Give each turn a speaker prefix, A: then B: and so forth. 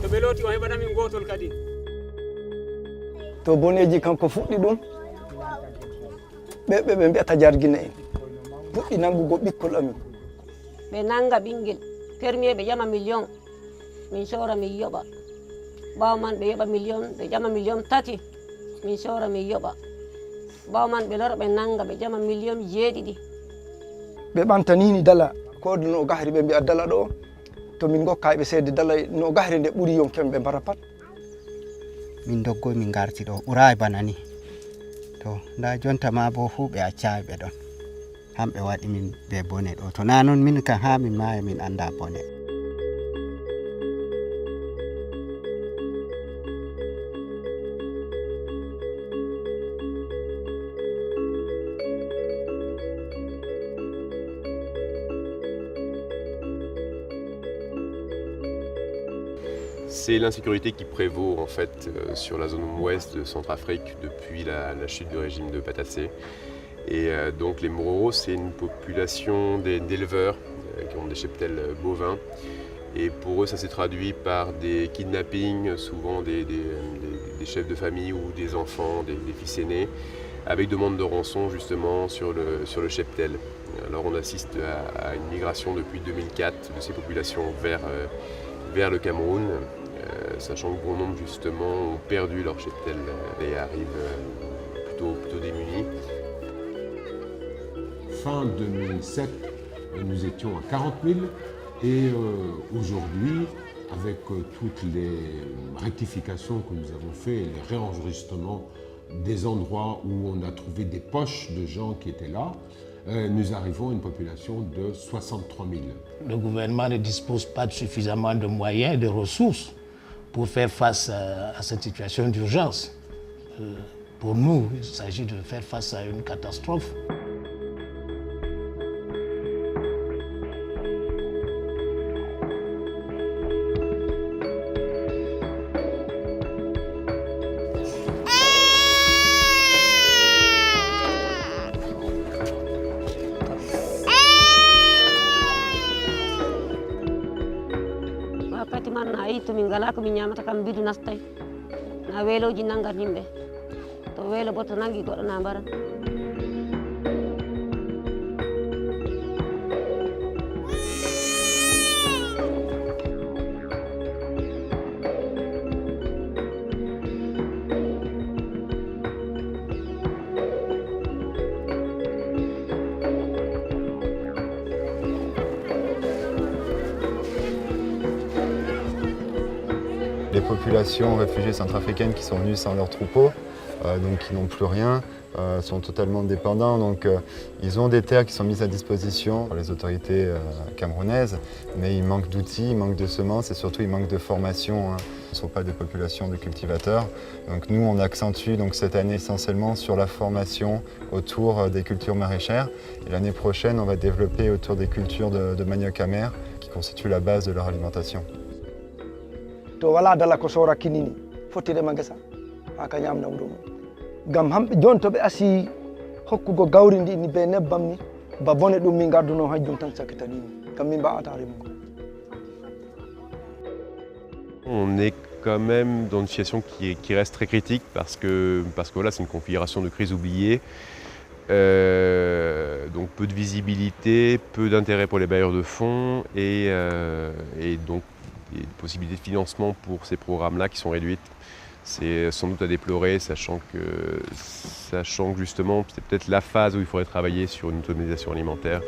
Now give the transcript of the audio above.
A: to ɓe looti o heɓanamin gotol kadi
B: to boneji kanko fuɗɗi ɗum ɓe mbiyata jarguina en puɗɗi nangugo ɓikkol amin
C: ɓe nanga ɓinguel permier ɓe ƴama million min sora min yoɓa ɓawo man ɓe yoɓa million ɓe ƴama million tati min sora min yoɓa ɓawo man ɓe lora ɓe nanga ɓe ƴama million jeeɗiɗi
B: ɓe ɓantanini dala koode no gahri ɓe mbiya dala ɗo to min gokkaɓe seede dala no gahri nde ɓuuri yonken ɓe mbara pat
D: min doggoy min garti ɗo ɓuray bana ni to nda jonta ma bo fu ɓe accayi ɓe ɗon hamɓe waɗi min be bone ɗo to na noon min kan ha min maya min anda bone.
E: C'est l'insécurité qui prévaut en fait sur la zone ouest de Centrafrique depuis la chute du régime de Patassé. Et donc les Mororos, c'est une population d'éleveurs qui ont des cheptels bovins. Et pour eux, ça s'est traduit par des kidnappings, souvent des chefs de famille ou des enfants, des fils aînés, avec demande de rançon justement sur le cheptel. Alors on assiste à une migration depuis 2004 de ces populations vers le Cameroun, sachant que bon nombre justement ont perdu leur cheptel et arrivent plutôt démunis.
F: Fin 2007, nous étions à 40 000 et aujourd'hui, avec toutes les rectifications que nous avons fait et les réenregistrements des endroits où on a trouvé des poches de gens qui étaient là, nous arrivons à une population de 63 000.
G: Le gouvernement ne dispose pas de suffisamment de moyens et de ressources pour faire face à cette situation d'urgence. Pour nous, il s'agit de faire face à une catastrophe.
C: wakkati man a yi tomin ngala ko min ñamata kam bidu nastay na weeloji nangat yimɓe to weelo bo to nangi goɗɗo na mbaran.
H: Les populations réfugiées centrafricaines qui sont venues sans leurs troupeaux, donc qui n'ont plus rien, sont totalement dépendants. Donc ils ont des terres qui sont mises à disposition par les autorités camerounaises, mais il manque d'outils, il manque de semences et surtout il manque de formation. Ce ne sont pas des populations de cultivateurs. Donc nous on accentue donc, cette année essentiellement sur la formation autour des cultures maraîchères. Et l'année prochaine on va développer autour des cultures de manioc amer qui constituent la base de leur alimentation.
B: to wala dala ko sora kinini fottirema gesa ha ka ñamna wuro mum gam hamɓe joni to ɓe asi hokkugo gawri ndi ni be nebbam ni ba bone ɗum min gadduno hajjum tan sakkitanimi gam min mbawata remugo.
E: On est quand même dans une situation qui reste très critique parce que voilà, c'est une configuration de crise oubliée. Donc peu de visibilité, peu d'intérêt pour les bailleurs de fonds et donc les possibilités de financement pour ces programmes-là qui sont réduites. C'est sans doute à déplorer, sachant que justement c'est peut-être la phase où il faudrait travailler sur une autonomisation alimentaire.